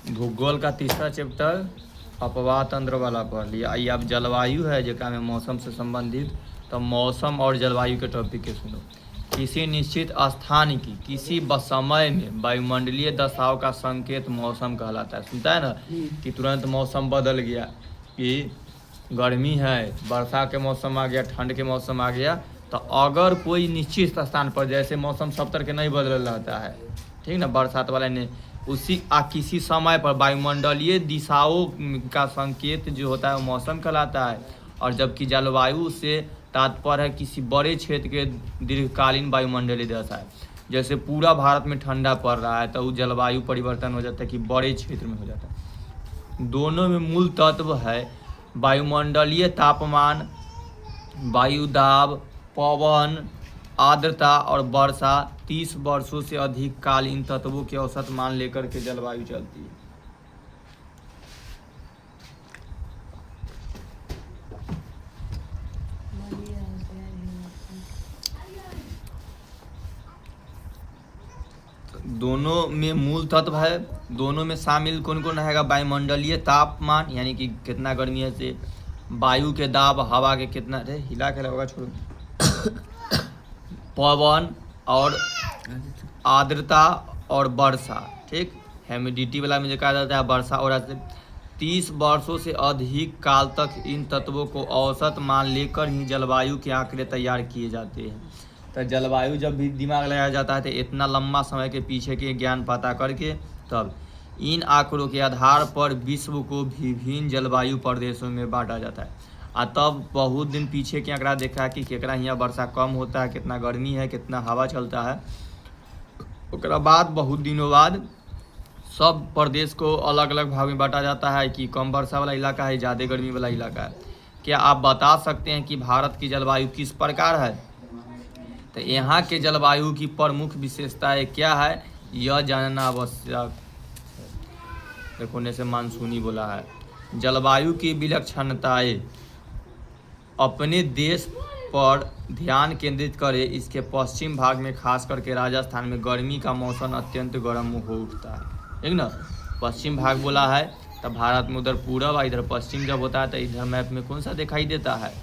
भूगोल का तीसरा चैप्टर अपवाह तंत्र वाला पढ़ लिया। आइए अब जलवायु है जेका में मौसम से संबंधित, तो मौसम और जलवायु के टॉपिक के सुनो। किसी निश्चित स्थान की किसी समय में वायुमंडलीय दशाओं का संकेत मौसम कहलाता है। सुनता है ना कि तुरंत मौसम बदल गया, कि गर्मी है, वर्षा के मौसम आ गया, ठंड के मौसम आ गया। तो अगर कोई निश्चित स्थान पर, जैसे मौसम सब तरह के नहीं बदल रहता है, ठीक ना, बरसात वाला ने उसी किसी समय पर वायुमंडलीय दिशाओं का संकेत जो होता है वो मौसम कहलाता है। और जबकि जलवायु से तात्पर्य है किसी बड़े क्षेत्र के दीर्घकालीन वायुमंडलीय दशा है। जैसे पूरा भारत में ठंडा पड़ रहा है तो वो जलवायु परिवर्तन हो जाता है कि बड़े क्षेत्र में हो जाता है। दोनों में मूल तत्व है वायुमंडलीय तापमान, वायु दाब, पवन, आर्द्रता और वर्षा। 30 वर्षों से अधिक काल इन तत्वों के औसत मान लेकर के जलवायु चलती है। दोनों में मूल तत्व है, दोनों में शामिल कौन कौन रहेगा? वायुमंडलीय तापमान यानी कि कितना गर्मी है से, वायु के दाब, हवा के कितना, हिला के लगेगा, छोड़ो, पवन और आर्द्रता और वर्षा, ठीक, ह्यूमिडिटी वाला में जो कहा जाता है वर्षा। और 30 वर्षों से अधिक काल तक इन तत्वों को औसत मान लेकर ही जलवायु के आंकड़े तैयार किए जाते हैं। तो जलवायु जब भी दिमाग लगाया जाता है तो इतना लंबा समय के पीछे के ज्ञान पता करके तब इन आंकड़ों के आधार पर विश्व को विभिन्न जलवायु प्रदेशों में बांटा जाता है। तब बहुत दिन पीछे के आंकड़ा देखा है कि केकरा यहाँ वर्षा कम होता है, कितना गर्मी है, कितना हवा चलता है। उसके बाद बहुत दिनों बाद सब प्रदेश को अलग अलग भाग में बांटा जाता है कि कम वर्षा वाला इलाका है, ज़्यादा गर्मी वाला इलाका है। क्या आप बता सकते हैं कि भारत की जलवायु किस प्रकार है? तो यहाँ के जलवायु की प्रमुख विशेषताएं क्या है, यह जानना आवश्यक। देखो ने से मानसूनी बोला है। जलवायु की विलक्षणताएं अपने देश पर ध्यान केंद्रित करें। इसके पश्चिम भाग में खास करके राजस्थान में गर्मी का मौसम अत्यंत गर्म हो उठता है, ठीक ना। पश्चिम भाग बोला है तो भारत में उधर पूरब और इधर पश्चिम जब होता है तो इधर मैप में कौन सा दिखाई देता है?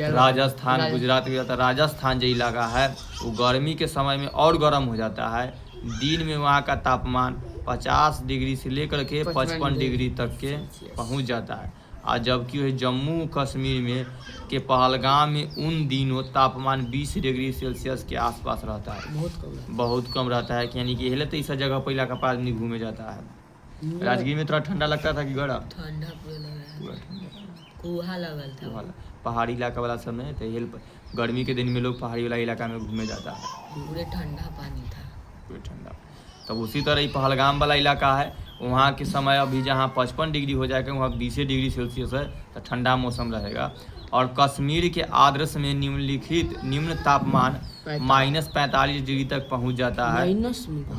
राजस्थान, गुजरात भी जाता है। राजस्थान जो इलाका है वो गर्मी के समय में और गर्म हो जाता है। दिन में वहाँ का तापमान 50 डिग्री से लेकर के 55 डिग्री तक के पहुँच जाता है। और जबकि वही जम्मू कश्मीर में के पहलगाम में उन दिनों तापमान 20 डिग्री सेल्सियस के आसपास रहता है, बहुत कम रहता है। यानी कि हिले तो इस जगह पर इलाका पर आदमी घूमे जाता है। राजगीर में थोड़ा ठंडा लगता था कि गरम? ठंडा पूरा कुहा लगल था। पहाड़ी इलाका वाला समय तो हिल गर्मी के दिन में लोग पहाड़ी वाला इलाका में घूमे जाता है, पूरे ठंडा पानी था, पूरे ठंडा। तब उसी तरह ही पहलगाम वाला इलाका है, वहाँ के समय अभी जहाँ 55 डिग्री हो जाएगा वहाँ 20 डिग्री सेल्सियस है तो ठंडा मौसम रहेगा। और कश्मीर के आदर्श में निम्न तापमान -45 डिग्री तक पहुँच जाता है,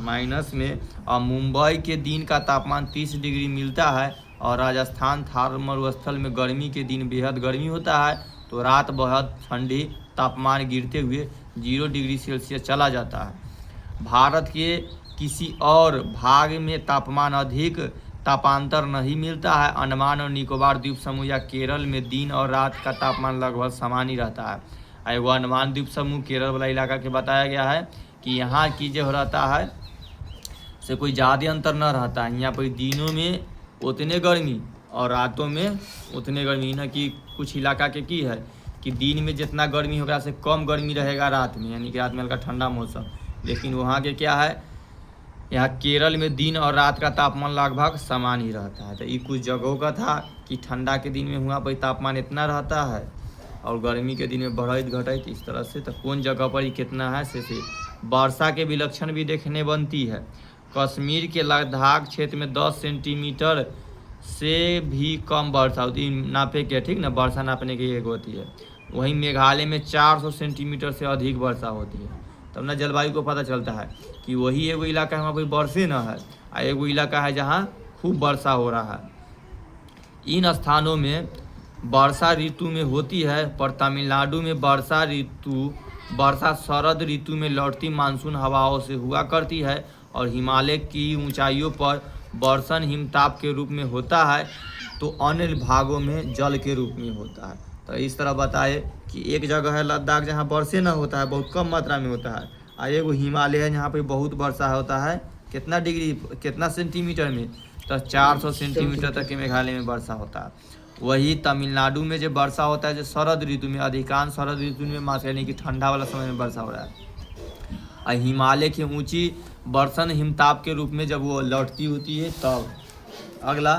माइनस में। और मुंबई के दिन का तापमान 30 डिग्री मिलता है। और राजस्थान थार मरुस्थल में गर्मी के दिन बेहद गर्मी होता है तो रात बहुत ठंडी, तापमान गिरते हुए 0 डिग्री सेल्सियस चला जाता है। भारत के किसी और भाग में तापमान अधिक तापांतर नहीं मिलता है। अंडमान और निकोबार द्वीप समूह या केरल में दिन और रात का तापमान लगभग समान ही रहता है। एगो अंडमान द्वीप समूह केरल वाला इलाका के बताया गया है कि यहाँ की जो रहता है से कोई ज़्यादा अंतर न रहता है। यहाँ पर दिनों में उतने गर्मी और रातों में उतने गर्मी, न कि कुछ इलाका के की है कि दिन में जितना गर्मी होगा से कम गर्मी रहेगा रात में, यानी कि रात में हल्का ठंडा मौसम। लेकिन वहाँ के क्या है, यहाँ केरल में दिन और रात का तापमान लगभग समान ही रहता है। तो ये कुछ जगहों का था कि ठंडा के दिन में वहाँ पर तापमान इतना रहता है और गर्मी के दिन में बढ़त घटत इस तरह से। तो कौन जगह पर ही कितना है से वर्षा के विलक्षण भी देखने बनती है। कश्मीर के लद्दाख क्षेत्र में 10 सेंटीमीटर से भी कम वर्षा होती है, नापे के, ठीक ना, वर्षा नापने की एक होती है। वहीं मेघालय में 400 सेंटीमीटर से अधिक वर्षा होती है। तब ना जलवायु को पता चलता है कि वही एगो इलाका है वहाँ कोई वर्षे न है, और एगो इलाका है जहाँ खूब वर्षा हो रहा है। इन स्थानों में वर्षा ऋतु में होती है, पर तमिलनाडु में वर्षा शरद ऋतु में लौटती मानसून हवाओं से हुआ करती है। और हिमालय की ऊंचाइयों पर वर्षण हिमताप के रूप में होता है तो अन्य भागों में जल के रूप में होता है। तो इस तरह बताए कि एक जगह है लद्दाख जहाँ वर्षे न होता है, बहुत कम मात्रा में होता है, और एगो हिमालय है जहाँ पे बहुत वर्षा होता है, कितना डिग्री कितना सेंटीमीटर में, तो 400 सेंटीमीटर तक के मेघालय में वर्षा होता है। वही तमिलनाडु में जो वर्षा होता है जो शरद ऋतु में, अधिकांश शरद ऋतु में मास यानी कि ठंडा वाला समय में वर्षा हो रहा है। और हिमालय की ऊंची वर्षण हिमताप के रूप में जब वो लौटती होती है तब। अगला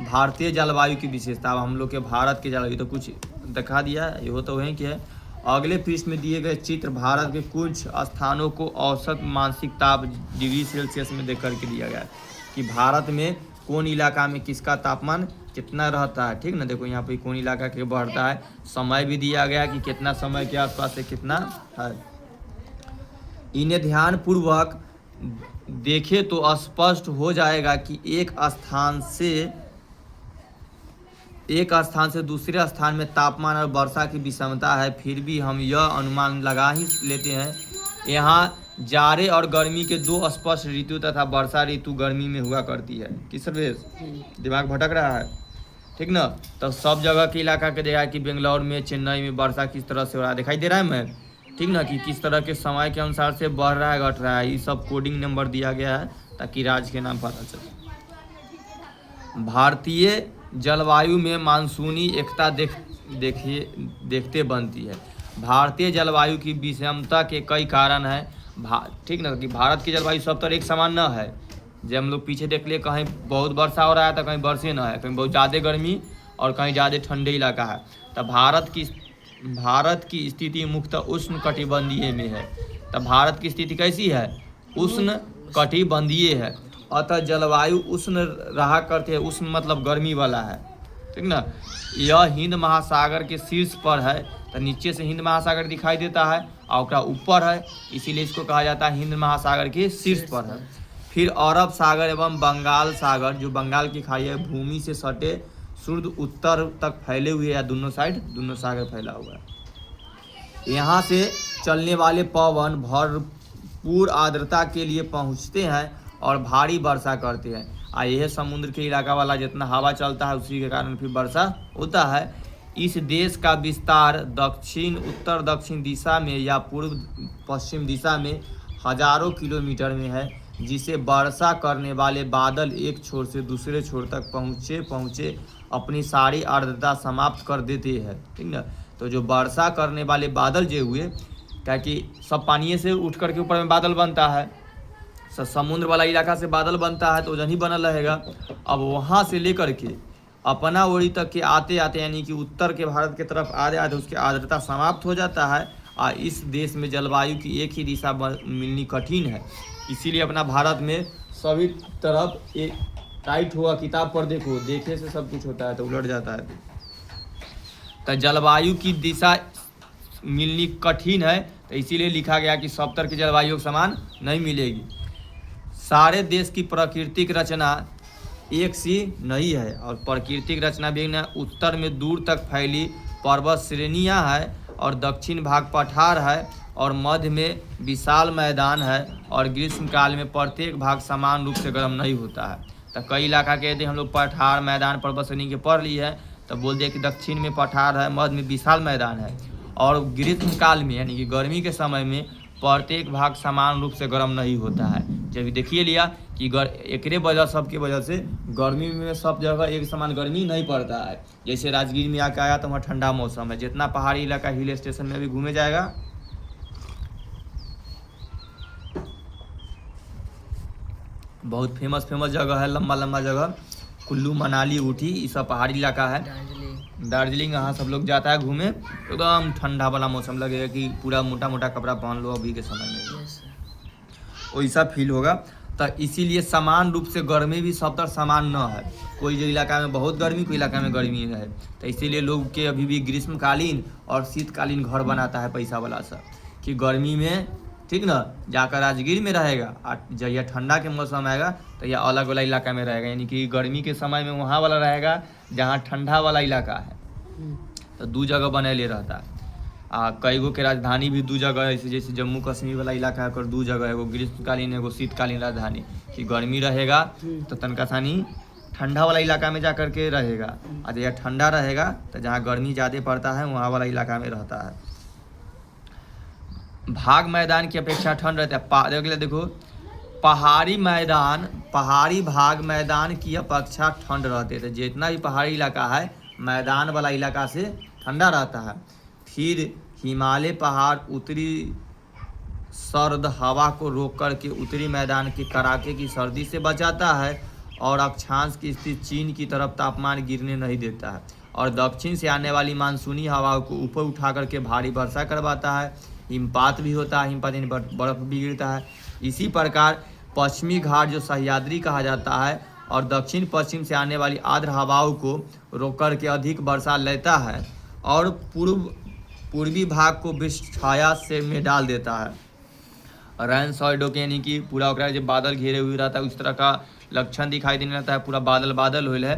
भारतीय जलवायु की विशेषता। अब हम लोग के भारत के जलवायु तो कुछ दिखा दिया, ये हो तो वहीं कि है। अगले पृष्ठ में दिए गए चित्र भारत के कुछ स्थानों को औसत मानसिक ताप डिग्री सेल्सियस में देख करके दिया गया है कि भारत में कौन इलाका में किसका तापमान कितना रहता है। ठीक ना, देखो यहाँ पे कौन इलाका के बढ़ता है, समय भी दिया गया कि कितना समय के आसपास से कितना है। इन्हें ध्यान पूर्वक देखे तो स्पष्ट हो जाएगा कि एक स्थान से दूसरे स्थान में तापमान और वर्षा की विषमता है। फिर भी हम यह अनुमान लगा ही लेते हैं यहाँ जाड़े और गर्मी के दो स्पष्ट ऋतु तथा वर्षा ऋतु गर्मी में हुआ करती है। किस सर्वेश दिमाग भटक रहा है? ठीक ना, तो सब जगह के इलाका के देखा कि बेंगलोर में, चेन्नई में वर्षा किस तरह से हो रहा है, दिखाई दे रहा है मैं, ठीक ना, कि किस तरह के समय के अनुसार से बढ़ रहा है घट रहा है। ये सब कोडिंग नंबर दिया गया है ताकि राज्य के नाम पता चले। भारतीय जलवायु में मानसूनी एकता देखते बनती है। भारतीय जलवायु की विषमता के कई कारण हैं। ठीक ना, कि भारत की जलवायु सब तरह एक समान न है। जब हम लोग पीछे देख लिए, कहीं बहुत वर्षा हो रहा है तो कहीं वर्षे न है, कहीं बहुत ज़्यादा गर्मी और कहीं ज़्यादा ठंडे इलाका है। तो भारत की स्थिति मुख्यतः उष्ण कटिबंधीय में है। तो भारत की स्थिति कैसी है? उष्ण कटिबंधीय है, अतः जलवायु उष्ण रहा करते हैं। उष्ण मतलब गर्मी वाला है, ठीक ना। यह हिंद महासागर के शीर्ष पर है, तो नीचे से हिंद महासागर दिखाई देता है और उसका ऊपर है, इसीलिए इसको कहा जाता है हिंद महासागर के शीर्ष पर है। फिर अरब सागर एवं बंगाल सागर, जो बंगाल की खाड़ी है, भूमि से सटे सूर्य उत्तर तक फैले हुए या दोनों दोनों सागर फैला हुआ है। यहाँ से चलने वाले पवन भरपूर आर्द्रता के लिए पहुँचते हैं और भारी वर्षा करते हैं। यह समुद्र के इलाका वाला जितना हवा चलता है उसी के कारण फिर वर्षा होता है। इस देश का विस्तार दक्षिण उत्तर दक्षिण दिशा में या पूर्व पश्चिम दिशा में हजारों किलोमीटर में है, जिसे वर्षा करने वाले बादल एक छोर से दूसरे छोर तक पहुँचे अपनी सारी आर्द्रता समाप्त कर देते हैं। ठीक ना, तो जो वर्षा करने वाले बादल जो हुए, ताकि सब पानी से उठ करके ऊपर में बादल बनता है, समुद्र वाला इलाका से बादल बनता है तो वजन ही बनल रहेगा। अब वहाँ से लेकर के अपना ओरी तक के आते आते यानी कि उत्तर के भारत के तरफ आते उसकी आर्द्रता समाप्त हो जाता है। और इस देश में जलवायु की एक ही दिशा मिलनी कठिन है, इसीलिए अपना भारत में सभी तरफ एक टाइट हुआ। किताब पर देखे से सब कुछ होता है तो उलट जाता है। तो जलवायु की दिशा मिलनी कठिन है, तो इसीलिए लिखा गया कि सब तरह की जलवायु समान नहीं मिलेगी। सारे देश की प्राकृतिक रचना एक सी नहीं है, और प्राकृतिक रचना भी न उत्तर में दूर तक फैली पर्वत श्रेणियाँ है और दक्षिण भाग पठार है और मध्य में विशाल मैदान है, और ग्रीष्मकाल में प्रत्येक भाग समान रूप से गर्म नहीं होता है। तो कई इलाका कहते हैं हम लोग पठार मैदान पर्वत श्रेणी के पढ़ ली है, तो बोल दिए कि दक्षिण में पठार है, मध्य में विशाल मैदान है, और ग्रीष्मकाल में यानी कि गर्मी के समय में प्रत्येक भाग समान रूप से गर्म नहीं होता है। जब देखिए लिया कि एकरे वजह सबके वजह से गर्मी में सब जगह एक समान गर्मी नहीं पड़ता है। जैसे राजगीर में आके आया तो वहाँ ठंडा मौसम है, जितना पहाड़ी इलाका हिल स्टेशन में भी घूमे जाएगा बहुत फेमस जगह है, लंबा जगह, कुल्लू मनाली ऊटी ये सब पहाड़ी इलाका है। दार्जिलिंग यहाँ सब लोग जाता है घूमे, एकदम ठंडा वाला मौसम लगेगा कि पूरा मोटा कपड़ा पहन लो अभी के समय में, वैसा फील होगा। तो इसीलिए समान रूप से गर्मी भी सब तरफ समान न है, कोई जो इलाका में बहुत गर्मी कोई इलाका में गर्मी है। तो इसीलिए लोग के अभी भी ग्रीष्मकालीन और शीतकालीन घर बनाता है पैसा वाला सब, कि गर्मी में ठीक ना जाकर राजगीर में रहेगा, और जब यह ठंडा के मौसम आएगा तो यह अलग वाला इलाका में रहेगा, यानी कि गर्मी के समय में वहाँ वाला रहेगा जहाँ ठंडा वाला इलाका है। तो दो जगह बने ले रहता है। कई गो के राजधानी भी 2 जगह है, जैसे जम्मू कश्मीर वाला इलाका है, 2 जगह है, एगो ग्रीष्मकालीन एगो शीतकालीन राजधानी। कि गर्मी रहेगा तो तनका सानी ठंडा वाला इलाका में जा कर के रहेगा, और जहाँ ठंडा रहेगा तो जहाँ गर्मी ज़्यादा पड़ता है वहाँ वाला इलाका में रहता है। भाग मैदान की अपेक्षा ठंड रहता है। अगले देखो, पहाड़ी भाग मैदान की अपेक्षा ठंड रहते हैं। तो जितना भी पहाड़ी इलाका है मैदान वाला इलाका से ठंडा रहता है। फिर हिमालय पहाड़ उत्तरी सर्द हवा को रोक कर के उत्तरी मैदान के कड़ाके की सर्दी से बचाता है, और अक्षांश की स्थिति चीन की तरफ तापमान गिरने नहीं देता है, और दक्षिण से आने वाली मानसूनी हवाओं को ऊपर उठा करके भारी वर्षा करवाता है। हिमपात भी होता है, हिमपात यानी बर्फ भी गिरता है। इसी प्रकार पश्चिमी घाट जो सह्याद्री कहा जाता है, और दक्षिण पश्चिम से आने वाली आर्द्र हवाओं को रोक कर के अधिक वर्षा लेता है, और पूर्वी भाग को विषछाया से में डाल देता है। रैन सॉइडो के यानी कि पूरा ओकरा जब बादल घेरे हुए रहता है उस तरह का लक्षण दिखाई देने लगता है, पूरा बादल होल है।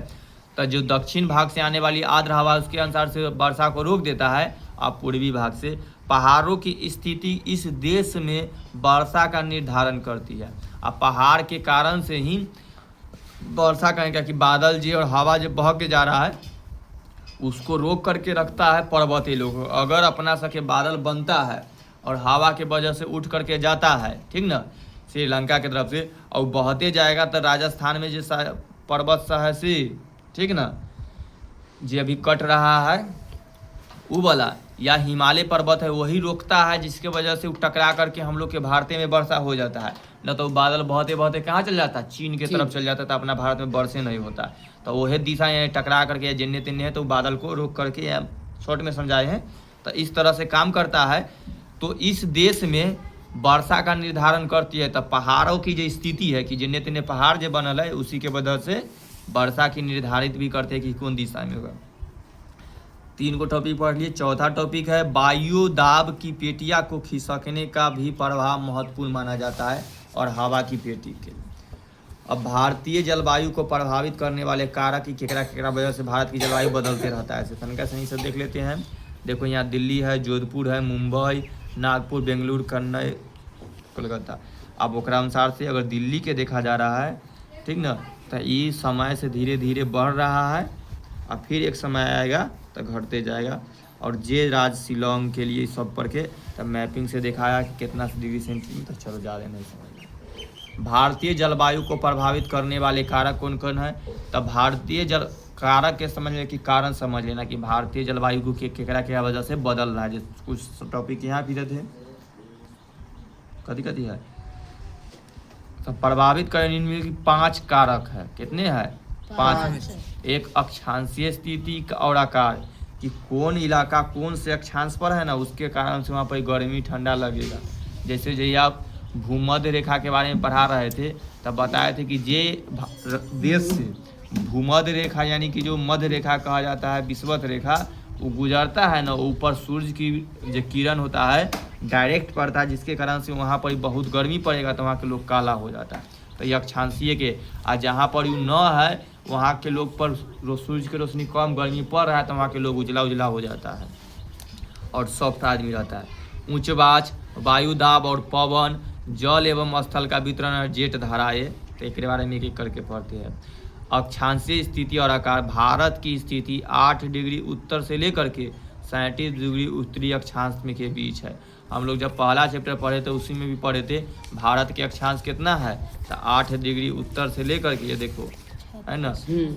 तो जो दक्षिण भाग से आने वाली आर्द्र हवा उसके अनुसार से वर्षा को रोक देता है। और पूर्वी भाग से पहाड़ों की स्थिति इस देश में वर्षा का निर्धारण करती है। अब पहाड़ के कारण से ही वर्षा करेगा कि बादल जी और हवा जो बह के जा रहा है उसको रोक करके रखता है पर्वतीय लोग। अगर अपना सके बादल बनता है और हवा के वजह से उठ करके जाता है, ठीक ना, श्रीलंका की तरफ से, और बहते जाएगा तो राजस्थान में जो पर्वत सहसी, ठीक ना, जो अभी कट रहा है वो वाला, या हिमालय पर्वत है वही रोकता है, जिसके वजह से टकरा करके हम लोग के भारत में वर्षा हो जाता है। न तो बादल बहते बहते कहाँ चल जाता है, चीन की तरफ चल जाता है, तो अपना भारत में वर्षे नहीं होता। तो वही दिशा टकरा करके जिन्ने तिन्ने है तो बादल को रोक करके, या शॉर्ट में समझाए हैं, तो इस तरह से काम करता है। तो इस देश में वर्षा का निर्धारण करती है। तो पहाड़ों की जो स्थिति है कि जिन्ने तिन्ने पहाड़ जो बनल है उसी के वजह से वर्षा की निर्धारित भी करते हैं कि कौन दिशा में होगा। 3 को टॉपिक पढ़ लिए। चौथा टॉपिक है वायु दाब की पेटिया को खिसकने का भी प्रभाव महत्वपूर्ण माना जाता है, और हवा की पेटी के। अब भारतीय जलवायु को प्रभावित करने वाले कारक की केकरा वजह से भारत की जलवायु बदलते रहता है। तनका सही से देख लेते हैं। देखो यहाँ दिल्ली है, जोधपुर है, मुंबई, नागपुर, बेंगलुरु, कन्नई, कोलकाता। अब ओकरा अनुसार से अगर दिल्ली के देखा जा रहा है, ठीक ना, तो ये समय से धीरे धीरे बढ़ रहा है, और फिर एक समय आएगा तो घटते जाएगा। और जे राज्य शिलोंग के लिए सब पर के तब मैपिंग से दिखाया कि कितना डिग्री सेंटीमीटर, चलो ज़्यादा नहीं समझ। भारतीय जलवायु को प्रभावित करने वाले कारक कौन कौन है। तब भारतीय जल कारक के समझ लें कि कारण समझ लेना कि भारतीय जलवायु को केकरा के वजह से बदल रहा है। कुछ टॉपिक यहाँ भी रहते हैं, कथी है। तो प्रभावित करने में 5 कारक है। कितने हैं? 5। एक अक्षांशीय स्थिति और आकार, कि कौन इलाका कौन से अक्षांश पर है ना, उसके कारण से वहाँ पर गर्मी ठंडा लगेगा। जैसे जो आप भूमध्य रेखा के बारे में पढ़ा रहे थे तब बताए थे कि जे देश से भूमध्य रेखा यानी कि जो मध्य रेखा कहा जाता है, विषुवत रेखा, वो गुजरता है ना, ऊपर सूर्य की जो किरण होता है डायरेक्ट पड़ता है, जिसके कारण से वहाँ पर बहुत गर्मी पड़ेगा तो वहाँ के लोग काला हो जाता है। तो ये अक्षांशीय के, और जहाँ पर यू न है वहाँ के लोग पर सूर्य की रोशनी कम गर्मी पड़ रहा है तो वहाँ के लोग उजला हो जाता है और सॉफ्ट आदमी रहता है। ऊंच वाच, वायु दाब और पवन, जल एवं स्थल का वितरण और जेट धाराएँ, तो एक बारे में एक करके पढ़ते हैं। अक्षांशीय स्थिति और आकार, भारत की स्थिति 8 डिग्री उत्तर से लेकर के 37 डिग्री उत्तरी अक्षांश में के बीच है। हम लोग जब पहला चैप्टर पढ़े थे उसी में भी पढ़े थे भारत के अक्षांश कितना है, तो 8 डिग्री उत्तर से लेकर के, ये देखो है ना,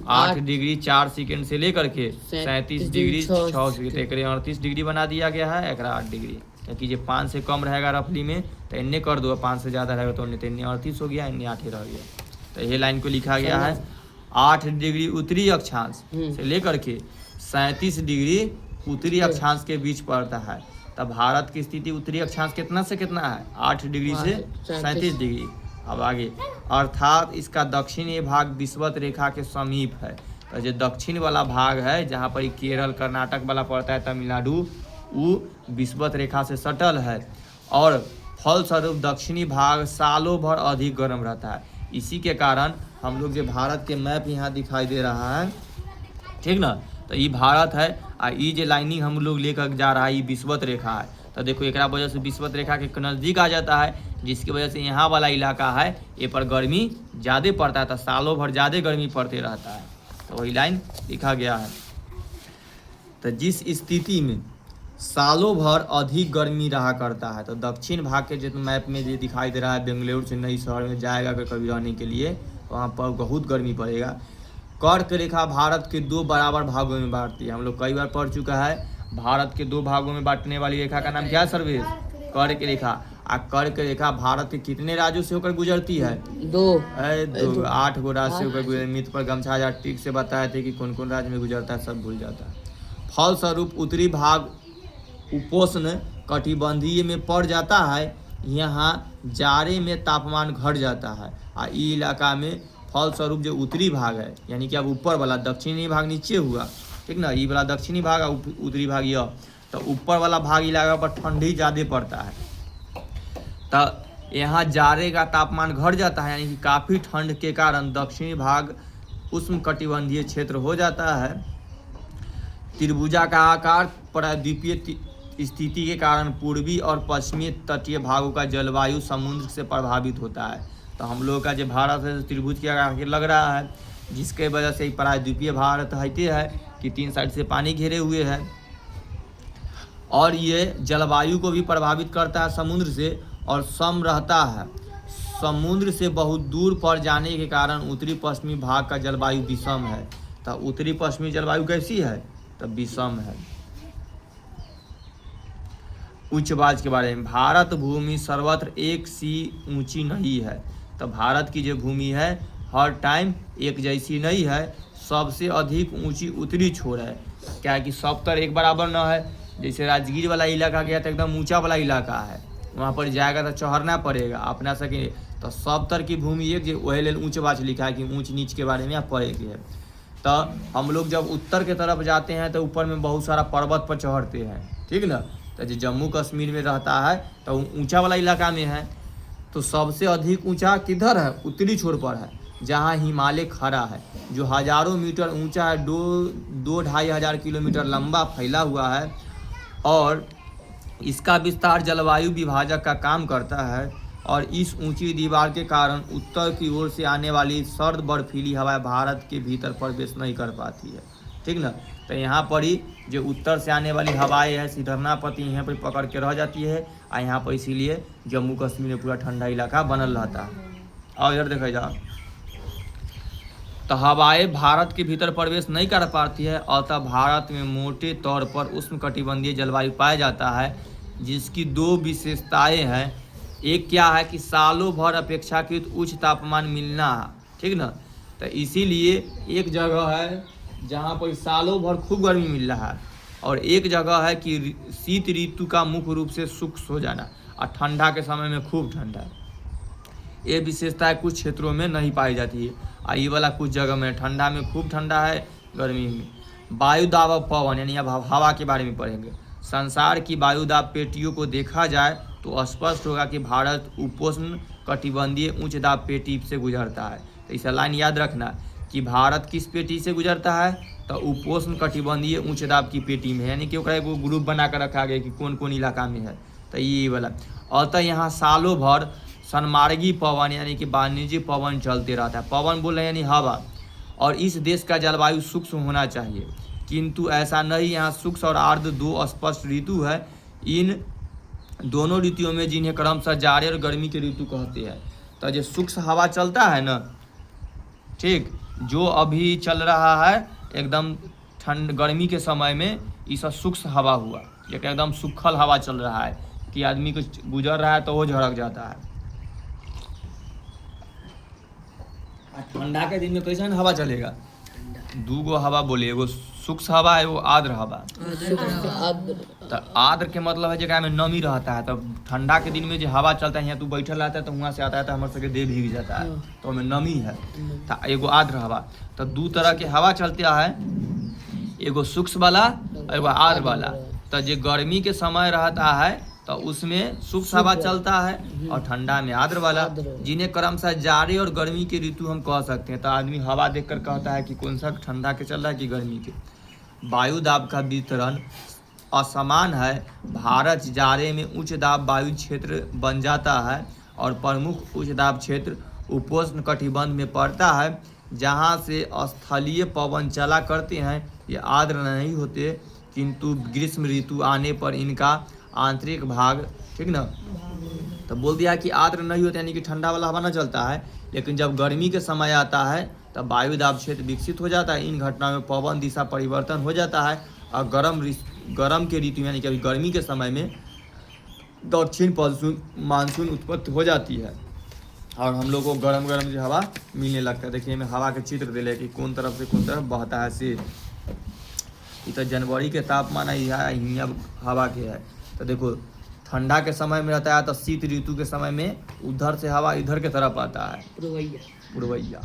8 डिग्री 4 सेकेंड से लेकर के 37 डिग्री 6 सेकेंड, एक 38 डिग्री बना दिया गया है, एक 8 डिग्री, क्योंकि ये 5 से कम रहेगा रफली में तो इन्हें कर दो, 5 से ज़्यादा रहेगा तो इन्हें 38 हो गया, इन्हें 8 रह गया। तो ये लाइन को लिखा गया है 8 डिग्री उत्तरी अक्षांश से लेकर के 37 डिग्री उत्तरी अक्षांश के बीच पड़ता है। तब भारत की स्थिति उत्तरी अक्षांश कितना से कितना है, 8 डिग्री से 37 डिग्री। अब आगे, अर्थात इसका दक्षिणी भाग विषुवत रेखा के समीप है। तो जो दक्षिण वाला भाग है जहाँ पर केरल कर्नाटक वाला पड़ता है, तमिलनाडु, वो विषुवत रेखा से सटल है, और फलस्वरूप दक्षिणी भाग सालों भर अधिक गर्म रहता है। इसी के कारण हम लोग जो भारत के मैप यहाँ दिखाई दे रहा है, ठीक ना, तो ये भारत है, आ ई जे लाइनिंग हम लोग लेकर जा रहा है ये विषुवत रेखा है। तो देखो एक वजह से विषुवत रेखा के नज़दीक आ जाता है, जिसकी वजह से यहाँ वाला इलाका है ये पर गर्मी ज़्यादा पड़ता है, तो सालों भर ज़्यादा गर्मी पड़ते रहता है। तो वही लाइन लिखा गया है। तो जिस स्थिति में सालों भर अधिक गर्मी रहा करता है, तो दक्षिण भाग के जो मैप में जो दिखाई दे रहा है बेंगलुरु चेन्नई शहर में जाएगा अगर कभी रहने के लिए, वहाँ पर बहुत गर्मी पड़ेगा। कर्क रेखा भारत के 2 बराबर भागों में बांटती है। हम लोग कई बार पढ़ चुका है, भारत के 2 भागों में बांटने वाली रेखा का नाम क्या है सर्वेश? कर्क रेखा। कर्क रेखा भारत के कितने राज्यों से होकर गुजरती है? 2 8 गो राज्य से होकर गुजर। मित्र पर गमछा हजार ठीक से बताए थे कि कौन कौन राज्य में गुजरता है, सब भूल जाता है। फलस्वरूप उत्तरी भाग उपोष्ण कटिबंधीय में पड़ जाता है, यहाँ जाड़े में तापमान घट जाता है। और इस इलाका में फलस्वरूप जो उत्तरी भाग है, यानी कि अब ऊपर वाला, दक्षिणी भाग नीचे हुआ, ठीक ना, ये वाला दक्षिणी भाग और उत्तरी भाग यह, तो ऊपर वाला भाग इलाका पर ठंडी ज़्यादा पड़ता है, तो यहाँ जाड़े का तापमान घट जाता है, यानी कि काफ़ी ठंड के कारण दक्षिणी भाग उष्ण कटिबंधीय क्षेत्र हो जाता है। त्रिभुजा का आकार प्रायद्वीपीय स्थिति के कारण पूर्वी और पश्चिमी तटीय भागों का जलवायु समुद्र से प्रभावित होता है। तो हम लोग का जो भारत है त्रिभुज के आकार के लग रहा है, जिसके वजह से प्रायद्वीपीय भारत होते है कि 3 साइड से पानी घेरे हुए है, और ये जलवायु को भी प्रभावित करता है समुद्र से, और सम रहता है। समुद्र से बहुत दूर पर जाने के कारण उत्तरी पश्चिमी भाग का जलवायु विषम है। तो उत्तरी पश्चिमी जलवायु कैसी है? तो विषम है। उच्चवाच के बारे में, भारत भूमि सर्वत्र एक सी ऊंची नहीं है। तो भारत की जो भूमि है हर टाइम एक जैसी नहीं है, सबसे अधिक ऊंची उत्तरी छोर है। क्या है कि सब तर एक बराबर न है। जैसे राजगीर वाला इलाका गया तो एकदम ऊंचा वाला इलाका है, वहाँ पर जाएगा तो चढ़ना पड़ेगा अपना सके। तो सब तर की भूमि एक जो वही लेल उच्चवाच लिखा है कि ऊंच नीच के बारे में आप पढ़ेंगे है। तो हम लोग जब उत्तर के तरफ जाते हैं तो ऊपर में बहुत सारा पर्वत पर चढ़ते हैं, ठीक ना। तो जो जम्मू कश्मीर में रहता है तो ऊंचा वाला इलाका में है, तो सबसे अधिक ऊंचा किधर है? उत्तरी छोर पर है, जहां हिमालय खड़ा है, जो हजारों मीटर ऊंचा है, 2-2.5 हजार किलोमीटर लंबा फैला हुआ है, और इसका विस्तार जलवायु विभाजक का काम करता है। और इस ऊंची दीवार के कारण उत्तर की ओर से आने वाली सर्द बर्फीली हवाएं भारत के भीतर प्रवेश नहीं कर पाती है, ठीक ना। तो यहाँ पर ही जो उत्तर से आने वाली हवाएं है सीधरनापति यहाँ पर पकड़ के रह जाती है, और यहाँ पर इसीलिए जम्मू कश्मीर में पूरा ठंडा इलाका बनल रहता है। और इधर देखा जाओ तो हवाएं भारत के भीतर प्रवेश नहीं कर पाती है, अतः भारत में मोटे तौर पर उष्णकटिबंधीय जलवायु पाया जाता है, जिसकी 2 विशेषताएं हैं। एक क्या है कि सालों भर अपेक्षाकृत उच्च तापमान मिलना, ठीक ना। तो इसीलिए एक जगह है जहाँ पर सालों भर खूब गर्मी मिल रहा है, और एक जगह है कि शीत ऋतु का मुख्य रूप से शुष्क हो जाना, और ठंडा के समय में खूब ठंडा। ये विशेषताएं कुछ क्षेत्रों में नहीं पाई जाती है, और ये वाला कुछ जगह में ठंडा में खूब ठंडा है, गर्मी में। वायुदाब और पवन, यानी अब हवा के बारे में पढ़ेंगे। संसार की वायुदाब पेटियों को देखा जाए तो स्पष्ट होगा कि भारत उपोष्ण कटिबंधीय उच्च दाब पेटी से गुजरता है। तो इस लाइन याद रखना कि भारत किस पेटी से गुजरता है? तो उपोष्ण कटिबंधीय उच्च दाब की पेटी में, यानी कि ओकरा एगो ग्रुप बना कर रखा गया कि कौन कौन इलाका में है। तो ये वाला, अतः यहाँ सालों भर सनमार्गी पवन यानी कि वाणिज्यिक पवन चलते रहता है। पवन बोल रहे हैं यानी हवा। और इस देश का जलवायु शुष्क होना चाहिए, किंतु ऐसा नहीं। यहाँ शुष्क और आर्द्र 2 स्पष्ट ऋतु है। इन दोनों ऋतुओं में जिन्हें क्रमशः जाड़े और गर्मी के ऋतु कहते हैं। तो जो शुष्क हवा चलता है ना, ठीक, जो अभी चल रहा है एकदम ठंड गर्मी के समय में, ये सब शुष्क हवा हुआ, एक एकदम सूखल हवा चल रहा है कि आदमी को गुजर रहा है तो वो झड़क जाता है। ठंडा के दिन में कैसे हवा चलेगा? 2 गो हवा बोले, एगो शुष्क हवा है, वो आर्द्र हवा। तो आर्द्र के मतलब है जगह में नमी रहता है। तो ठंडा के दिन में जो हवा चलता है, यहाँ तू बैठल रहता है तो वहाँ से आता है तो हमारे सबके देह भीग जाता है, तो हमें नमी है। तो एगो आर्द्र हवा। तो 2 तरह के हवा चलता है, एगो शुष्क वाला और एगो आर्द्र वाला। तो जो गर्मी के समय रहता है तो उसमें शुष्क हवा चलता है, और ठंडा में आर्द्र वाला, जिन्हें क्रमशः जाड़े और गर्मी के ऋतु हम कह सकते हैं। तो आदमी हवा देखकर कहता है कि कौन सा ठंडा के चल रहा है कि गर्मी के। वायु दाब का वितरण असमान है। भारत जाड़े में उच्च दाब वायु क्षेत्र बन जाता है और प्रमुख उच्च दाब क्षेत्र उपोष्ण कटिबंध में पड़ता है, जहाँ से स्थलीय पवन चला करते हैं। ये आर्द्र नहीं होते, किंतु ग्रीष्म ऋतु आने पर इनका आंतरिक भाग, ठीक ना, तो बोल दिया कि आर्द्र नहीं होते यानी कि ठंडा वाला हवा न चलता है, लेकिन जब गर्मी के समय आता है तब वायु दाब क्षेत्र विकसित हो जाता है। इन घटनाओं में पवन दिशा परिवर्तन हो जाता है और गर्म के ऋतु यानी कि अभी गर्मी के समय में दक्षिण मानसून उत्पत्ति हो जाती है और हम लोग को गरम गरम जो हवा मिलने लगता है। देखिए मैं हवा के चित्र दे ले कि कौन तरफ से कौन तरफ बहता है से। ये तो जनवरी के तापमान है हवा के है। तो देखो ठंडा के समय में रहता है तो शीत ऋतु के समय में उधर से हवा इधर के तरफ आता है, पूर्वैया।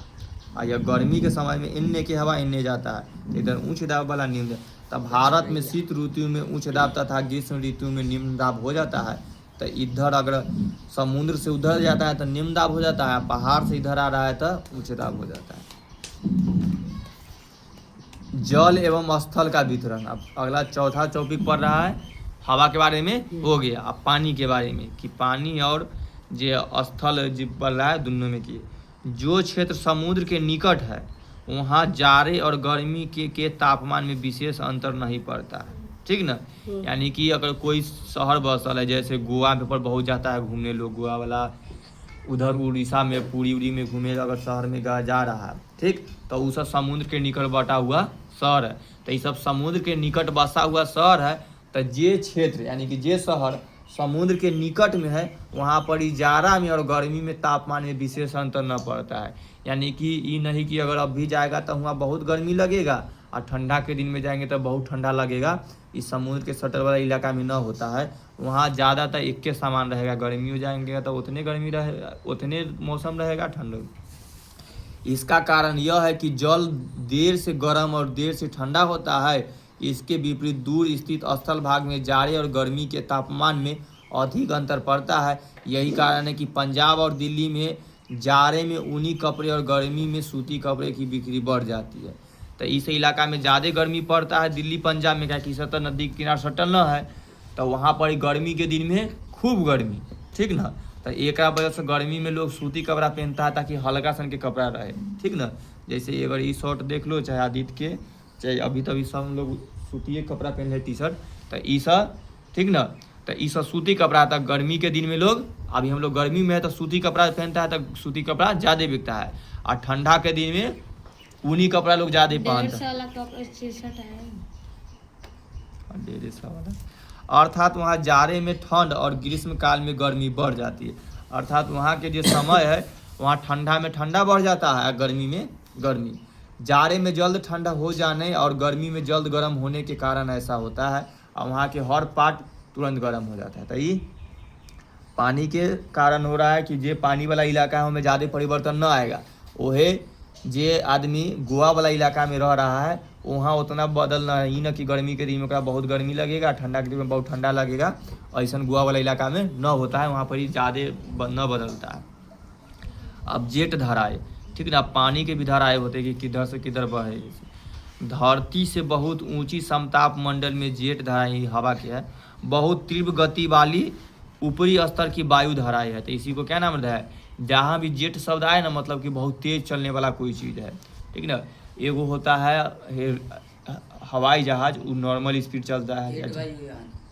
और यह गर्मी के समय में इन्ने की हवा इन्ने जाता है, तो इधर उच्च दाब वाला निम्न। तब भारत में शीत ऋतु में उच्च दाब तथा ग्रीष्म ऋतु में निम्न दाब हो जाता है। तो इधर अगर समुद्र से उधर जाता है तो निम्न दाब हो जाता है, पहाड़ से इधर आ रहा है तो उच्च दाब हो जाता है। जल एवं स्थल का वितरण। अब अगला चौथा टॉपिक पढ़ रहा है हवा के बारे में हो गया। अब पानी के बारे में कि पानी और जो स्थल जो पढ़ रहा है दोनों में की। जो क्षेत्र समुद्र के निकट है वहाँ जाड़े और गर्मी के तापमान में विशेष अंतर नहीं पड़ता है, ठीक ना। यानी कि अगर कोई शहर बसल है, जैसे गोवा पे पर बहुत जाता है घूमने लोग, गोवा वाला उधर उड़ीसा में पूरी में घूमे अगर शहर में जा रहा है, ठीक, तो वो सब समुद्र के निकट बटा हुआ शहर है। तो ये सब समुद्र के निकट बसा हुआ शहर है। तो जे क्षेत्र यानी कि जे शहर समुद्र के निकट में है वहाँ पर ही जाड़ा में और गर्मी में तापमान में विशेष अंतर न पड़ता है। यानी कि ये नहीं कि अगर अभी जाएगा तो वहाँ बहुत गर्मी लगेगा और ठंडा के दिन में जाएंगे तो बहुत ठंडा लगेगा। इस समुद्र के सटर वाला इलाका में न होता है, वहाँ ज़्यादातर एक के समान रहेगा। गर्मी हो जाएंगे तो उतने गर्मी रहेगा, उतने मौसम रहेगा ठंड। इसका कारण यह है कि जल देर से गर्म और देर से ठंडा होता है। इसके विपरीत दूर स्थित स्थल भाग में जाड़े और गर्मी के तापमान में अधिक अंतर पड़ता है। यही कारण है कि पंजाब और दिल्ली में जाड़े में ऊनी कपड़े और गर्मी में सूती कपड़े की बिक्री बढ़ जाती है। तो इस इलाका में ज़्यादा गर्मी पड़ता है दिल्ली पंजाब में, क्या कि सतह नदी के किनारे सटल न है, तो वहाँ पर गर्मी के दिन में खूब गर्मी, ठीक ना। तो एक वजह से गर्मी में लोग सूती कपड़ा पहनता है ताकि हल्का सन के कपड़ा रहे, ठीक ना। जैसे अगर ये शर्ट देख लो, चाहे आदित्य के, चाहे अभी तभी सब हम लोग सूती कपड़ा पहन ले, टी शर्ट, तो ये सब, ठीक ना। तो ये सब सूती कपड़ा था। गर्मी के दिन में लोग, अभी हम लोग गर्मी में है तो सूती कपड़ा पहनता है, तो सूती कपड़ा ज़्यादा बिकता है। और ठंडा के दिन में ऊनी कपड़ा लोग ज़्यादा पहनते हैं। अर्थात वहाँ जाड़े में ठंड और ग्रीष्म काल में गर्मी बढ़ जाती है। अर्थात वहाँ के जो समय है वहाँ ठंडा में ठंडा बढ़ जाता है, गर्मी में गर्मी। जाड़े में जल्द ठंडा हो जाने और गर्मी में जल्द गर्म होने के कारण ऐसा होता है और वहाँ के हर पार्ट तुरंत गर्म हो जाता है। तो ये पानी के कारण हो रहा है कि जे पानी वाला इलाका है उनमें ज़्यादा परिवर्तन न आएगा। वहे जे आदमी गोवा वाला इलाका में रह रहा है वहाँ उतना बदलना है ही न कि गर्मी के दिन में बहुत गर्मी लगेगा, ठंडा के दिन में बहुत ठंडा लगेगा। ऐसा गोवा वाला इलाका में न होता है, वहाँ पर ही ज़्यादा न बदलता है। अब जेट धाराएँ, ठीक ना, पानी के भी धाराएँ होते हैं कि किधर से किधर बहे। धरती से बहुत ऊंची समताप मंडल में जेट धाराएँ हवा के है, बहुत तीव्र गति वाली ऊपरी स्तर की वायु धाराएँ है। तो इसी को क्या नाम है, जहाँ भी जेट शब्द आए ना मतलब कि बहुत तेज चलने वाला कोई चीज़ है, ठीक ना। एगो होता है हवाई जहाज, वो नॉर्मल स्पीड चलता है,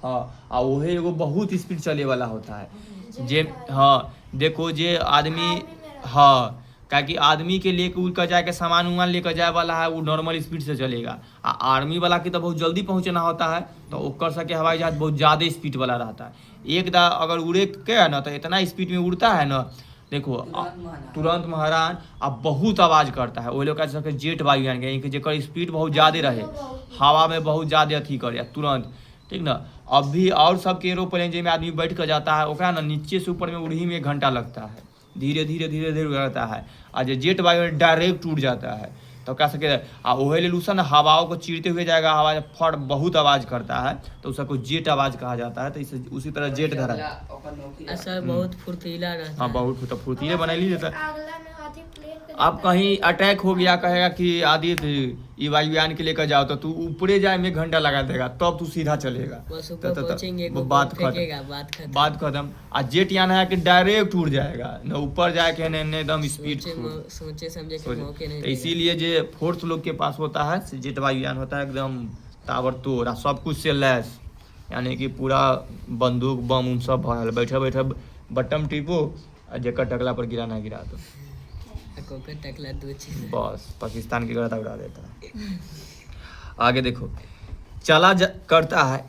हाँ, और वही एगो बहुत स्पीड चले वाला होता है। जे हाँ देखो जे आदमी, हाँ, क्योंकि आदमी के लेकर उनका जाके सामान उमान लेकर जाए वाला है वो नॉर्मल स्पीड से चलेगा। आर्मी वाला की तो बहुत जल्दी पहुंचना होता है तो वो कर सके हवाई जहाज बहुत ज़्यादा स्पीड वाला रहता है। एक दा अगर उड़े के है ना तो इतना स्पीड में उड़ता है ना, देखो तुरंत महारान अब बहुत आवाज़ करता है। वो लोग कह सके जेट वायु यानी कि जेकर स्पीड बहुत ज़्यादा रहे, हवा में बहुत ज़्यादा अथी करे तुरंत, ठीक ना। अब भी और सबके एरोप्लेन जिसमें आदमी बैठ कर जाता है ओकरा ना नीचे से ऊपर में उड़ी में 1 घंटा लगता है, धीरे धीरे उड़ता है। और जो जेट वायु डायरेक्ट उड़ जाता है तो कह सके वही लेलूसन हवाओं को चीरते हुए जाएगा, आवाज़ फट बहुत आवाज़ करता है तो उसको जेट आवाज़ कहा जाता है। तो इसे उसी तरह जेट धरा है, सर बहुत फुर्तीला रहता है। हाँ बहुत फुर्तीले बना ली जाता है। अब कहीं अटैक हो गया, कहेगा कि आदित्य ये वायुयान के लेकर जाओ, तो तू ऊपरे जाए में घंटा लगा देगा, तब तू सीधा चलेगा। बस ऊपर पहुंचेंगे, वो बात फेंकेगा, खत्म, बात खत्म। आ जेट यान है कि डायरेक्ट उड़ जाएगा, न ऊपर जाके न एकदम स्पीड। सोचे समझे के मौके नहीं तो इसीलिए जो फोर्स लोग के पास होता है जेट वायुयान होता है एकदम ताबड़तोड़, सब कुछ से लैस, यानी कि पूरा बंदूक बम उन सब भरल, बैठे बैठे बटन टिपो आ जेकर टकला पर गिरा ना गिरा दो, टकला दो चीज बस पाकिस्तान की गर्दा उड़ा देता है। आगे देखो करता है।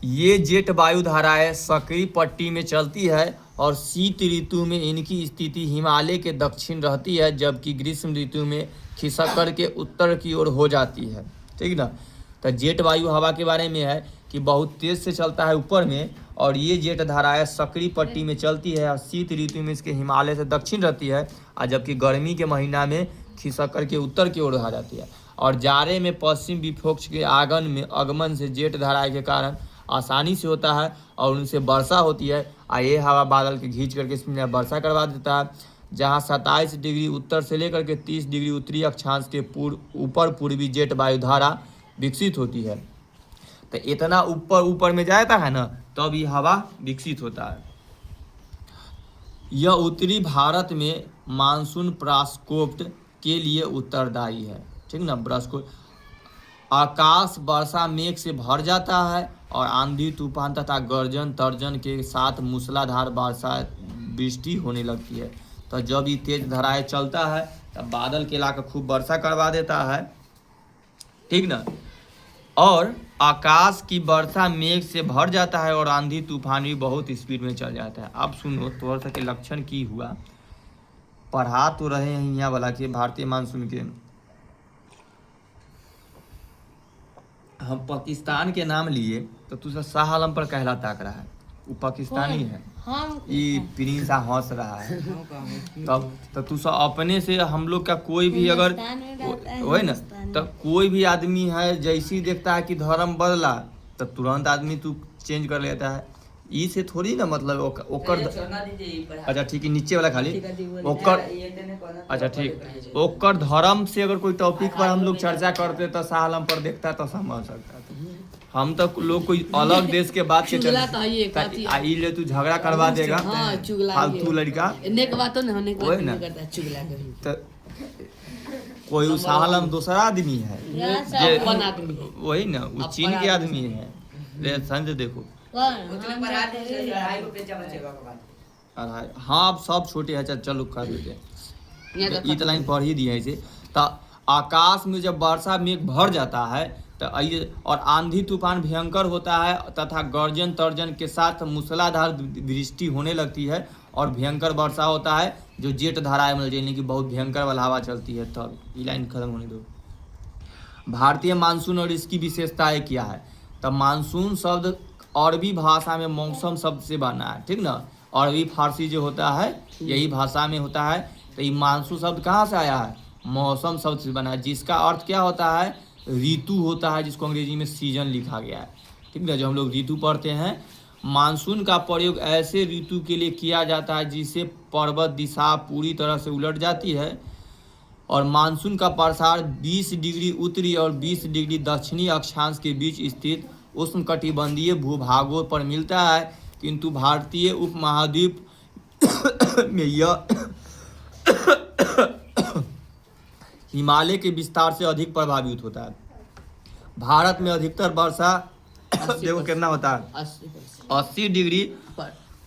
ये जेट वायु धाराएं सक्रिय पट्टी में चलती है और शीत ऋतु में इनकी स्थिति हिमालय के दक्षिण रहती है, जबकि ग्रीष्म ऋतु में खिसक कर के उत्तर की ओर हो जाती है। ठीक ना। तो जेट वायु हवा के बारे में है कि बहुत तेज से चलता है ऊपर में, और ये जेट धाराएं सक्रिय पट्टी में चलती है और शीत ऋतु में इसके हिमालय से दक्षिण रहती है, और जबकि गर्मी के महीना में खिसक कर के उत्तर की ओर आ जाती है। और जाड़े में पश्चिम विक्षोभ के आगमन से जेट धाराएं के कारण आसानी से होता है और उनसे वर्षा होती है। और ये हवा बादल के खींच करके इसमें वर्षा करवा देता है, जहाँ 27 डिग्री उत्तर से लेकर के 30 डिग्री उत्तरी अक्षांश के ऊपर पूर्वी जेट वायुधारा विकसित होती है। तो इतना ऊपर में जाता है ना, तब ये हवा विकसित होता है। यह उत्तरी भारत में मानसून प्रकोप के लिए उत्तरदायी है। ठीक ना। प्रकोप आकाश वर्षा मेघ से भर जाता है और आंधी तूफान तथा गर्जन तर्जन के साथ मूसलाधार वर्षा वृष्टि होने लगती है। तो जब ये तेज धाराएं चलता है तब बादल के लाकर खूब वर्षा करवा देता है। ठीक ना। और आकाश की वर्षा मेघ से भर जाता है और आंधी तूफान भी बहुत स्पीड में चल जाता है। अब सुनो थोड़ा सा के लक्षण की हुआ, पढ़ा तो रहे हैं यहाँ वाला के भारतीय मानसून के। हम पाकिस्तान के नाम लिए तो तुझे शाह आलम पर कहला ताक रहा है, वो पाकिस्तानी है। ये प्रिंस हंस रहा है। तब तो तू सब अपने से हम लोग का कोई भी अगर हो ना, तब कोई भी आदमी है जैसी देखता है कि धर्म बदला तो तुरंत आदमी तू चेंज कर लेता है। ई से थोड़ी ना मतलब ओकर। अच्छा ठीक है, नीचे वाला खाली ओकर। अच्छा ठीक, ओकर धर्म से अगर कोई टॉपिक पर हम लोग चर्चा करते तो शाह आलम पर देखता तो समझ सकता। हम तो लोग कोई अलग देश के बात के आई ले तू झगड़ा करवा देगा फालतू लड़का। कोई शाह आलम दूसरा आदमी है, वही ना, वो चीन के आदमी है। समझ देखो हाँ अब सब छोटे हैं। चलो कर देते ये तो लाइन पढ़ ही दिया इसे। तो आकाश में जब वर्षा मेघ भर जाता है तो और आंधी तूफान भयंकर होता है तथा गर्जन तर्जन के साथ मूसलाधार वृष्टि होने लगती है और भयंकर वर्षा होता है, जो जेट धाराएं मतलब यानी कि बहुत भयंकर वाला हवा चलती है। तब ये लाइन खत्म होने दो। भारतीय मानसून और इसकी विशेषताएं क्या है। तब मानसून शब्द अरबी भाषा में मौसम शब्द से बना है। ठीक ना। अरबी फारसी जो होता है यही भाषा में होता है। तो ये मानसून शब्द कहाँ से आया है, मौसम शब्द से बना है, जिसका अर्थ क्या होता है, ऋतु होता है, जिसको अंग्रेजी में सीजन लिखा गया है। ठीक ना। जो हम लोग ऋतु पढ़ते हैं, मानसून का प्रयोग ऐसे ऋतु के लिए किया जाता है जिसे पर्वत दिशा पूरी तरह से उलट जाती है, और मानसून का प्रसार 20 डिग्री उत्तरी और 20 डिग्री दक्षिणी अक्षांश के बीच स्थित उष्णकटिबंधीय भूभागों पर मिलता है, किंतु भारतीय उपमहाद्वीप में यह हिमालय के विस्तार से अधिक प्रभावित होता है। भारत में अधिकतर वर्षा देखो कितना होता है, 80 डिग्री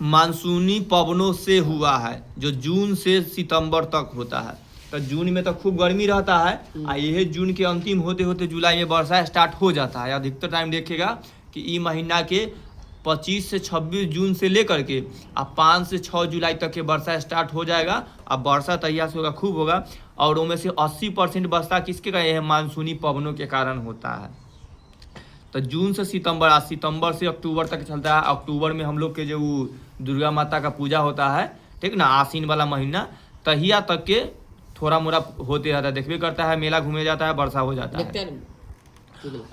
मानसूनी पवनों से हुआ है, जो जून से सितंबर तक होता है। तो जून में तो खूब गर्मी रहता है, और यह जून के अंतिम होते होते जुलाई में वर्षा स्टार्ट हो जाता है। अधिकतर टाइम देखेगा कि ये महीना के 25 से 26 जून से लेकर के 5 से 6 जुलाई तक के वर्षा स्टार्ट हो जाएगा। अब वर्षा तैयार से होगा, खूब होगा, और उनमें से 80% वर्षा किसके कारण है, मानसूनी पवनों के कारण होता है। तो जून से सितंबर, सितंबर से अक्टूबर तक चलता है। अक्टूबर में हम लोग के जो दुर्गा माता का पूजा होता है, ठीक ना, आसीन वाला महीना, तहिया तक के थोड़ा मोड़ा होते रहता है, देखबे करता है, मेला घूमे जाता है, वर्षा हो जाता है।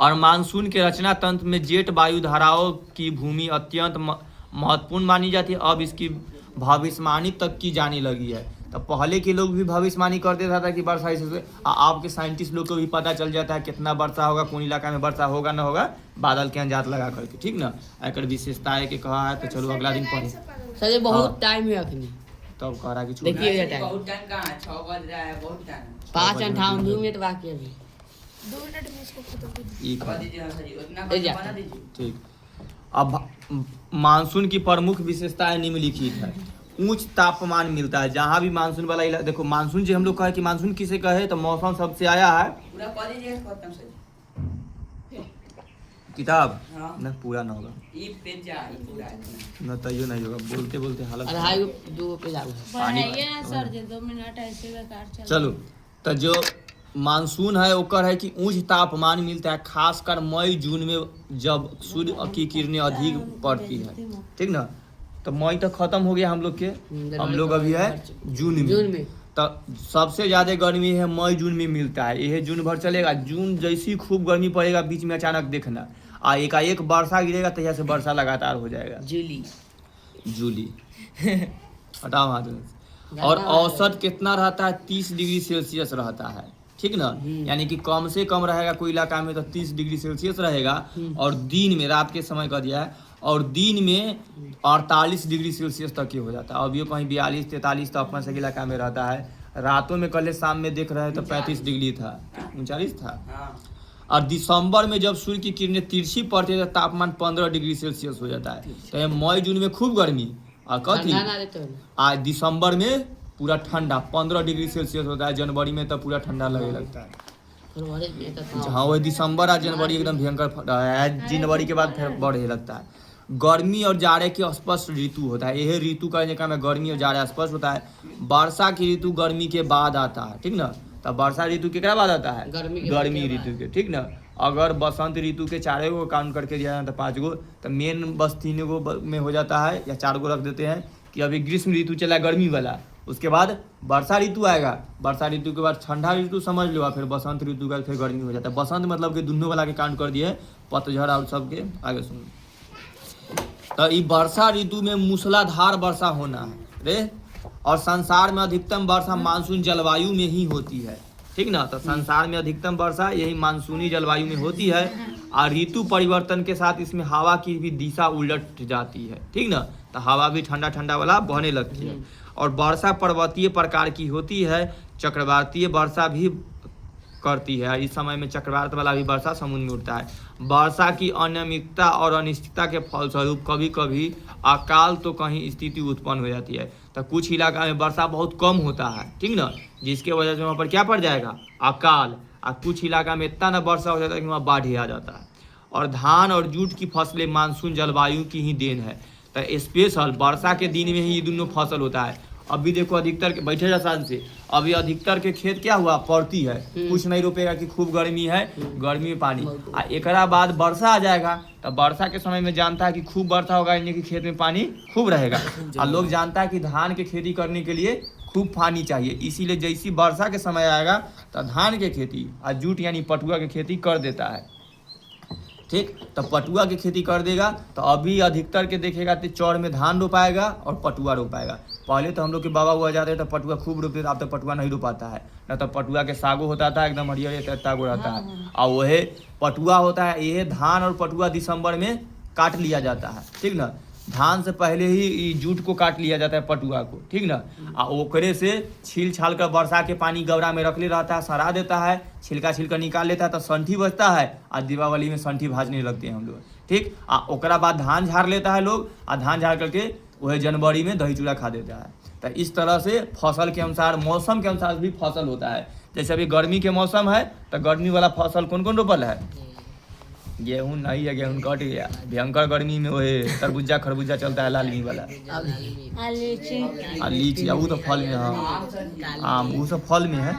और मानसून के रचना तंत्र में जेट वायु धाराओं की भूमि अत्यंत महत्वपूर्ण मानी जाती है। अब इसकी भविष्यवाणी तक की जाने लगी है। तो पहले के लोग भी भविष्यवाणी कर देता था कि वर्षा ऐसे आपके साइंटिस्ट लोग को भी पता चल जाता है कितना वर्षा होगा, कौन इलाका में वर्षा होगा ना होगा, बादल के अंदाज लगा करके, ठीक ना। एकर विशेषता है कि कहा है, तो चलो अगला दिन पढ़े। सर ये बहुत टाइम है अखनी, तब कह रहा कि छोड़ देखिए ये टाइम बहुत टाइम कहाँ है, 6 बज रहा है, बहुत टाइम है। 5:58 मिनट बाकी है अभी। 2 मिनट में इसको खत्म कर दीजिए। ई बना कर। दीजिए, हाँ सर जी, उतना ले जा। बना दीजिए। ठीक। अब मानसून की प्रमुख विशेषताएं निम्नलिखित है। उच्च तापमान मिलता है जहाँ भी मानसून वाला इलाका। देखो मानसून जो हम लोग कहे कि मानसून किसे कहे, तो मौसम शब्द से आया है। पूरा कर दीजिए खत्म सर जी। किताब हाँ। न पूरा न होगा, ई पेज जा, ई पूरा है। न तैयो नहीं होगा, बोलते बोलते हालत खराब। 2.5 पे लागू है। बढ़ाइए ना सर जी, 2 मिनट ऐसे बेकार चल। चलो, तो जो मानसून है ओकर है कि उच्च तापमान मिलता है, खासकर मई जून में जब सूर्य की किरणें अधिक पड़ती है, ठीक ना। तो मई तो खत्म हो गया हम लोग के, हम लोग अभी है जून में। तो सबसे ज्यादा गर्मी है मई जून में मिलता है, यह जून भर चलेगा। जून जैसी खूब गर्मी पड़ेगा, बीच में अचानक देखना एकाएक वर्षा गिरेगा, तो यहाँ से वर्षा लगातार हो जाएगा। जूली हटाओ हाथ। और औसत कितना रहता है, 30 डिग्री सेल्सियस रहता है, ठीक ना। यानी कि कम से कम रहेगा कोई इलाका में तो 30 डिग्री सेल्सियस रहेगा। और दिन में, रात के समय कर दिया है, और दिन में 48 डिग्री सेल्सियस तक ही हो जाता है। अब ये कहीं 42-43 तो अपना से इलाका में रहता है। रातों में कल शाम में देख रहे हैं तो 35 डिग्री था, 39 था। हाँ। और दिसंबर में जब सूर्य की किरणें तिरछी पड़ती है तो तापमान 15 डिग्री सेल्सियस हो जाता है। तो ये मई जून में खूब गर्मी, और कथी आज दिसंबर में पूरा ठंडा 15 डिग्री सेल्सियस होता है। जनवरी में तो पूरा ठंडा लगे लगता है। हाँ, वही दिसंबर और जनवरी एकदम भयंकर है। जनवरी के बाद फिर बढ़े लगता है। गर्मी और जाड़े के स्पष्ट ऋतु होता है। यह ऋतु कहने का में गर्मी और जाड़ा स्पष्ट होता है। वर्षा की ऋतु गर्मी के बाद आता है, ठीक ना। तो वर्षा ऋतु के बाद आता है गर्मी ऋतु के, ठीक ना। अगर बसंत ऋतु के 4 गो काउंट करके दिया जाए तो 5 गो, तो मेन बस 3 गो में हो जाता है, या 4 गो रख देते हैं कि अभी ग्रीष्म ऋतु चला गर्मी वाला, उसके बाद वर्षा ऋतु आएगा, वर्षा ऋतु के बाद ठंडा ऋतु समझ लो, फिर बसंत ऋतु का फिर गर्मी हो जाता है। बसंत मतलब कि दोनों वाला के काउंट कर दिए, पतझड़ और सब के आगे सुनो। तो ये वर्षा ऋतु में मूसलाधार वर्षा होना है रे। और संसार में अधिकतम वर्षा मानसून जलवायु में ही होती है, ठीक ना। तो संसार में अधिकतम वर्षा यही मानसूनी जलवायु में होती है। और ऋतु परिवर्तन के साथ इसमें हवा की भी दिशा उलट जाती है, ठीक ना। तो हवा भी ठंडा ठंडा वाला बहने लगती है। और वर्षा पर्वतीय प्रकार की होती है, चक्रवातीय वर्षा भी करती है। इस समय में चक्रवात वाला भी वर्षा समुद्र में उठता है। वर्षा की अनियमितता और अनिश्चितता के फलस्वरूप कभी कभी अकाल तो कहीं स्थिति उत्पन्न हो जाती है। तो कुछ इलाका में वर्षा बहुत कम होता है, ठीक ना, जिसके वजह से वहाँ पर क्या पड़ जाएगा, अकाल। और कुछ इलाका में इतना ना वर्षा हो जाता है कि वहाँ बाढ़ ही आ जाता है। और धान और जूट की फसलें मानसून जलवायु की ही देन है। तो स्पेशल वर्षा के दिन में ही ये दोनों फसल होता है। अभी देखो अधिकतर के बैठे जा से अभी अधिकतर के खेत क्या हुआ, पड़ती है, कुछ नहीं रोपेगा कि खूब गर्मी है, गर्मी में पानी। एकरा बाद वर्षा आ जाएगा, तो वर्षा के समय में जानता है कि खूब वर्षा होगा, यानी कि खेत में पानी खूब रहेगा। और लोग जानता है कि धान के खेती करने के लिए खूब पानी चाहिए, इसीलिए जैसी वर्षा के समय आएगा तो धान के खेती और जूट यानी पटुआ की खेती कर देता है, ठीक। तो पटुआ की खेती कर देगा। तो अभी अधिकतर के देखेगा तो चौर में धान रोपाएगा और पटुआ रोपाएगा। पहले तो हम लोग के बाबा हुआ जाते तो पटुआ खूब रोपते थे, अब तो पटुआ नहीं रोपाता है। न तो पटुआ के सागो होता था एकदम हरियर तत्ता को रहता है, और वही पटुआ होता है। ये धान और पटुआ दिसंबर में काट लिया जाता है, ठीक ना। धान से पहले ही जूट को काट लिया जाता है, पटुआ को, ठीक ना। आ ओकरे से छील छाल कर वर्षा के पानी गवरा में रख ले रहता है, सरा देता है, छिलका छिलका निकाल लेता है, तो संठी बचता है। और दीपावली में संठी भाजने लगते हैं हम लोग, ठीक। आ ओकरा बाद धान झाड़ लेता है लोग, और धान झाड़ करके वह जनवरी में दही चूड़ा खा देता है। तो इस तरह से फसल के अनुसार, मौसम के अनुसार भी फसल होता है। जैसे अभी गर्मी के मौसम है तो गर्मी वाला फसल कौन कौन रोपल है, गेहूँ नहीं है, गेहूँ कट गया। भयंकर गर्मी में वही तरबूजा खरबूजा चलता है, लालमी वाला, लीची, वो तो फल में, हाँ आम, वो सब फल में है,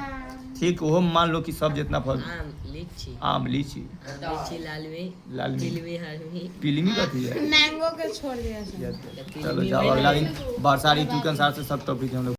ठीक। वो मान लो कि सब जितना फल, आम लीची लालमी पीलमी कथी है, मैंगो के छोड़ दिया। चलो जाओ अगला दिन वर्षा ऋतु के अनुसार से सब टॉपिक हम लोग